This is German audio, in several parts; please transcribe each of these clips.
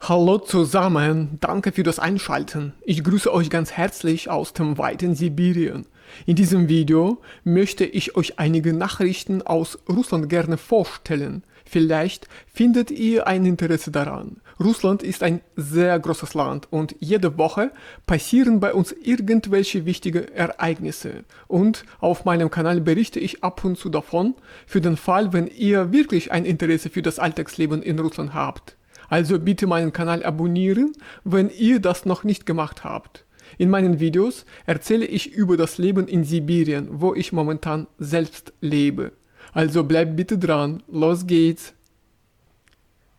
Hallo zusammen, danke für das Einschalten. Ich grüße euch ganz herzlich aus dem weiten Sibirien. In diesem Video möchte ich euch einige Nachrichten aus Russland gerne vorstellen. Vielleicht findet ihr ein Interesse daran. Russland ist ein sehr großes Land und jede Woche passieren bei uns irgendwelche wichtige Ereignisse. Und auf meinem Kanal berichte ich ab und zu davon, für den Fall, wenn ihr wirklich ein Interesse für das Alltagsleben in Russland habt. Also bitte meinen Kanal abonnieren, wenn ihr das noch nicht gemacht habt. In meinen Videos erzähle ich über das Leben in Sibirien, wo ich momentan selbst lebe. Also bleibt bitte dran, los geht's.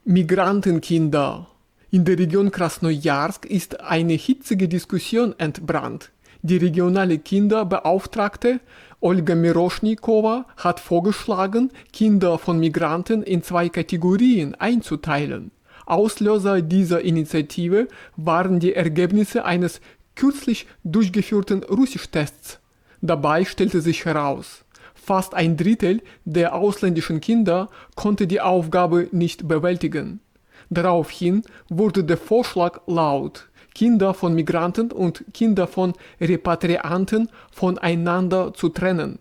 Migrantenkinder. In der Region Krasnojarsk ist eine hitzige Diskussion entbrannt. Die regionale Kinderbeauftragte Olga Miroschnikowa hat vorgeschlagen, Kinder von Migranten in zwei Kategorien einzuteilen. Auslöser dieser Initiative waren die Ergebnisse eines kürzlich durchgeführten Russischtests. Dabei stellte sich heraus, fast ein Drittel der ausländischen Kinder konnte die Aufgabe nicht bewältigen. Daraufhin wurde der Vorschlag laut, Kinder von Migranten und Kinder von Repatrianten voneinander zu trennen.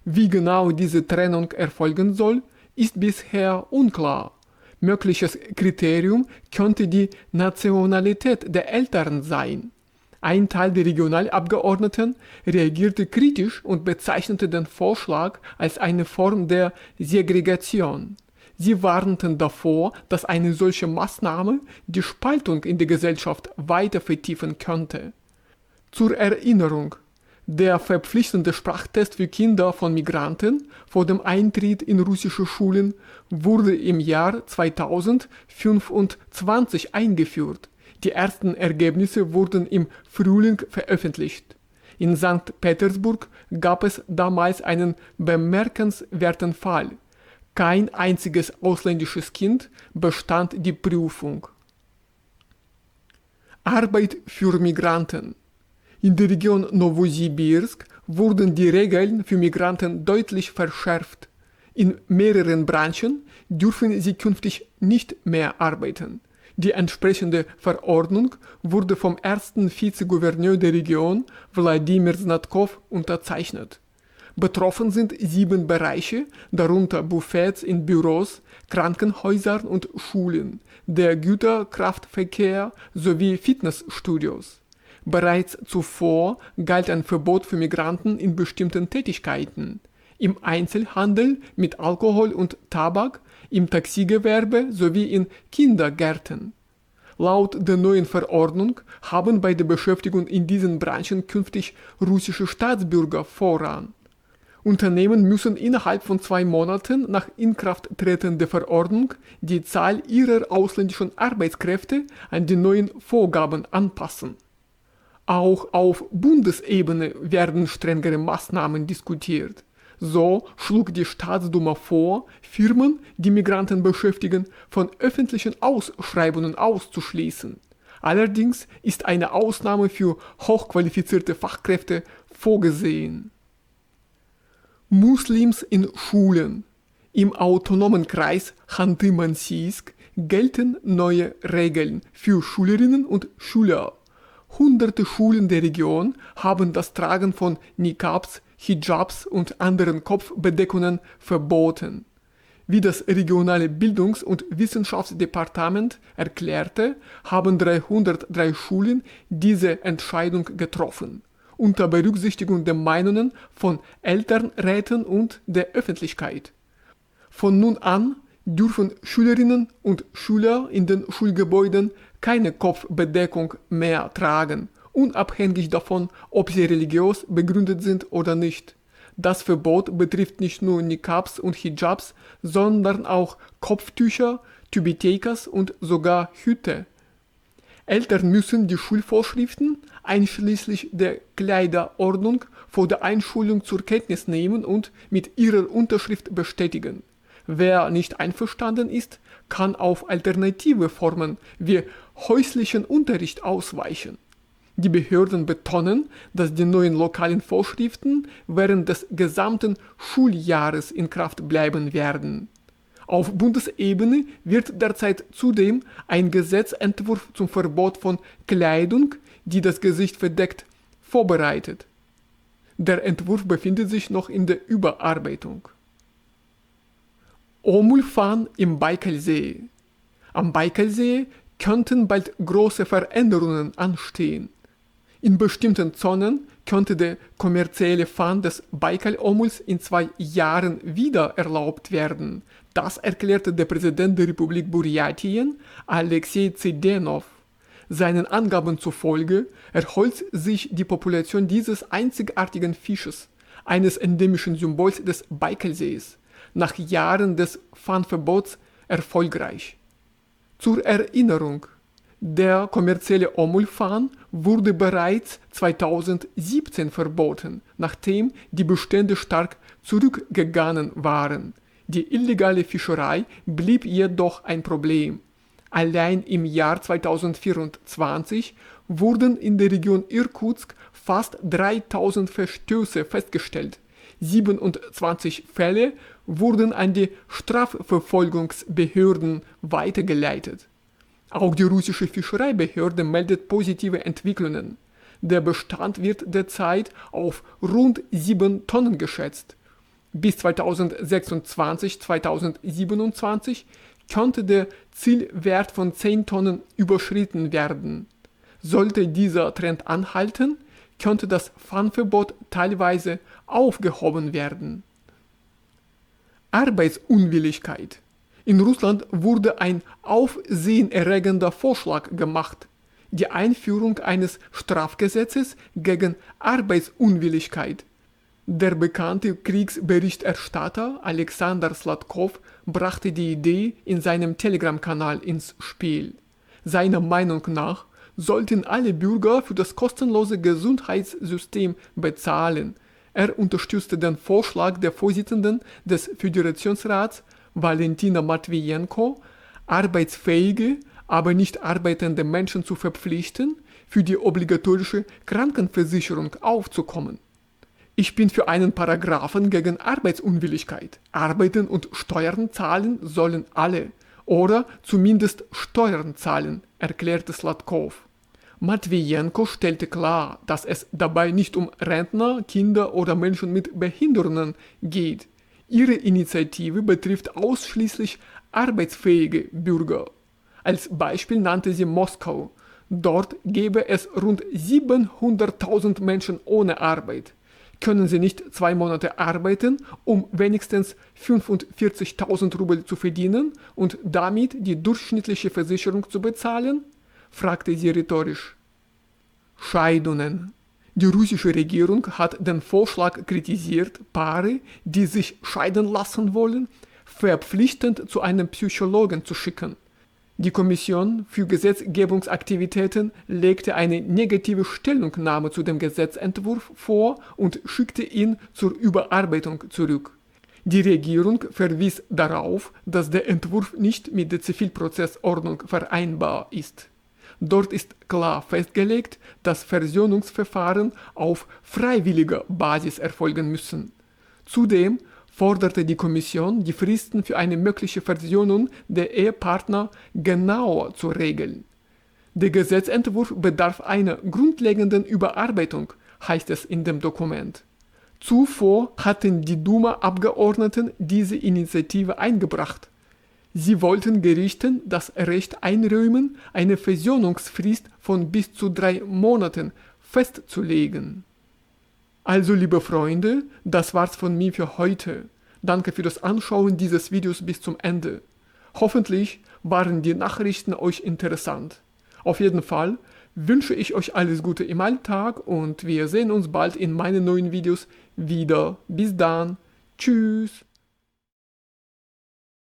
Wie genau diese Trennung erfolgen soll, ist bisher unklar. Mögliches Kriterium könnte die Nationalität der Eltern sein. Ein Teil der Regionalabgeordneten reagierte kritisch und bezeichnete den Vorschlag als eine Form der Segregation. Sie warnten davor, dass eine solche Maßnahme die Spaltung in der Gesellschaft weiter vertiefen könnte. Zur Erinnerung: Der verpflichtende Sprachtest für Kinder von Migranten vor dem Eintritt in russische Schulen wurde im Jahr 2025 eingeführt. Die ersten Ergebnisse wurden im Frühling veröffentlicht. In Sankt Petersburg gab es damals einen bemerkenswerten Fall. Kein einziges ausländisches Kind bestand die Prüfung. Arbeit für Migranten. In der Region Nowosibirsk wurden die Regeln für Migranten deutlich verschärft. In mehreren Branchen dürfen sie künftig nicht mehr arbeiten. Die entsprechende Verordnung wurde vom ersten Vizegouverneur der Region, Wladimir Znatkow, unterzeichnet. Betroffen sind 7 Bereiche, darunter Buffets in Büros, Krankenhäusern und Schulen, der Güterkraftverkehr sowie Fitnessstudios. Bereits zuvor galt ein Verbot für Migranten in bestimmten Tätigkeiten. Im Einzelhandel mit Alkohol und Tabak, im Taxigewerbe sowie in Kindergärten. Laut der neuen Verordnung haben bei der Beschäftigung in diesen Branchen künftig russische Staatsbürger Vorrang. Unternehmen müssen innerhalb von 2 Monaten nach Inkrafttreten der Verordnung die Zahl ihrer ausländischen Arbeitskräfte an die neuen Vorgaben anpassen. Auch auf Bundesebene werden strengere Maßnahmen diskutiert. So schlug die Staatsduma vor, Firmen, die Migranten beschäftigen, von öffentlichen Ausschreibungen auszuschließen. Allerdings ist eine Ausnahme für hochqualifizierte Fachkräfte vorgesehen. Muslims in Schulen. Im autonomen Kreis Chanty-Mansijsk gelten neue Regeln für Schülerinnen und Schüler. Hunderte Schulen der Region haben das Tragen von Niqabs, Hijabs und anderen Kopfbedeckungen verboten. Wie das regionale Bildungs- und Wissenschaftsdepartement erklärte, haben 303 Schulen diese Entscheidung getroffen, unter Berücksichtigung der Meinungen von Elternräten und der Öffentlichkeit. Von nun an dürfen Schülerinnen und Schüler in den Schulgebäuden keine Kopfbedeckung mehr tragen, unabhängig davon, ob sie religiös begründet sind oder nicht. Das Verbot betrifft nicht nur Niqabs und Hijabs, sondern auch Kopftücher, Tübeteikas und sogar Hüte. Eltern müssen die Schulvorschriften, einschließlich der Kleiderordnung, vor der Einschulung zur Kenntnis nehmen und mit ihrer Unterschrift bestätigen. Wer nicht einverstanden ist, kann auf alternative Formen wie häuslichen Unterricht ausweichen. Die Behörden betonen, dass die neuen lokalen Vorschriften während des gesamten Schuljahres in Kraft bleiben werden. Auf Bundesebene wird derzeit zudem ein Gesetzentwurf zum Verbot von Kleidung, die das Gesicht verdeckt, vorbereitet. Der Entwurf befindet sich noch in der Überarbeitung. Omulfahren im Baikalsee. Am Baikalsee könnten bald große Veränderungen anstehen. In bestimmten Zonen könnte der kommerzielle Fang des Baikal-Omuls in 2 Jahren wieder erlaubt werden. Das erklärte der Präsident der Republik Burjatien, Alexei Zdenov. Seinen Angaben zufolge erholt sich die Population dieses einzigartigen Fisches, eines endemischen Symbols des Baikalsees, nach Jahren des Fangverbots erfolgreich. Zur Erinnerung: Der kommerzielle Omulfang wurde bereits 2017 verboten, nachdem die Bestände stark zurückgegangen waren. Die illegale Fischerei blieb jedoch ein Problem. Allein im Jahr 2024 wurden in der Region Irkutsk fast 3000 Verstöße festgestellt. 27 Fälle wurden an die Strafverfolgungsbehörden weitergeleitet. Auch die russische Fischereibehörde meldet positive Entwicklungen. Der Bestand wird derzeit auf rund 7 Tonnen geschätzt. Bis 2026/2027 könnte der Zielwert von 10 Tonnen überschritten werden. Sollte dieser Trend anhalten, könnte das Fangverbot teilweise aufgehoben werden. Arbeitsunwilligkeit. In Russland wurde ein aufsehenerregender Vorschlag gemacht: die Einführung eines Strafgesetzes gegen Arbeitsunwilligkeit. Der bekannte Kriegsberichterstatter Alexander Sladkov brachte die Idee in seinem Telegram-Kanal ins Spiel. Seiner Meinung nach sollten alle Bürger für das kostenlose Gesundheitssystem bezahlen. Er unterstützte den Vorschlag der Vorsitzenden des Föderationsrats, Valentina Matwijenko, arbeitsfähige, aber nicht arbeitende Menschen zu verpflichten, für die obligatorische Krankenversicherung aufzukommen. Ich bin für einen Paragraphen gegen Arbeitsunwilligkeit. Arbeiten und Steuern zahlen sollen alle, oder zumindest Steuern zahlen, erklärte Sladkov. Matwijenko stellte klar, dass es dabei nicht um Rentner, Kinder oder Menschen mit Behinderungen geht. Ihre Initiative betrifft ausschließlich arbeitsfähige Bürger. Als Beispiel nannte sie Moskau. Dort gäbe es rund 700.000 Menschen ohne Arbeit. Können sie nicht 2 Monate arbeiten, um wenigstens 45.000 Rubel zu verdienen und damit die durchschnittliche Versicherung zu bezahlen? Fragte sie rhetorisch. Scheidungen. Die russische Regierung hat den Vorschlag kritisiert, Paare, die sich scheiden lassen wollen, verpflichtend zu einem Psychologen zu schicken. Die Kommission für Gesetzgebungsaktivitäten legte eine negative Stellungnahme zu dem Gesetzentwurf vor und schickte ihn zur Überarbeitung zurück. Die Regierung verwies darauf, dass der Entwurf nicht mit der Zivilprozessordnung vereinbar ist. Dort ist klar festgelegt, dass Versöhnungsverfahren auf freiwilliger Basis erfolgen müssen. Zudem forderte die Kommission, die Fristen für eine mögliche Versöhnung der Ehepartner genauer zu regeln. Der Gesetzentwurf bedarf einer grundlegenden Überarbeitung, heißt es in dem Dokument. Zuvor hatten die Duma-Abgeordneten diese Initiative eingebracht. Sie wollten Gerichten das Recht einräumen, eine Versöhnungsfrist von bis zu 3 Monaten festzulegen. Also, liebe Freunde, das war's von mir für heute. Danke für das Anschauen dieses Videos bis zum Ende. Hoffentlich waren die Nachrichten euch interessant. Auf jeden Fall wünsche ich euch alles Gute im Alltag und wir sehen uns bald in meinen neuen Videos wieder. Bis dann. Tschüss.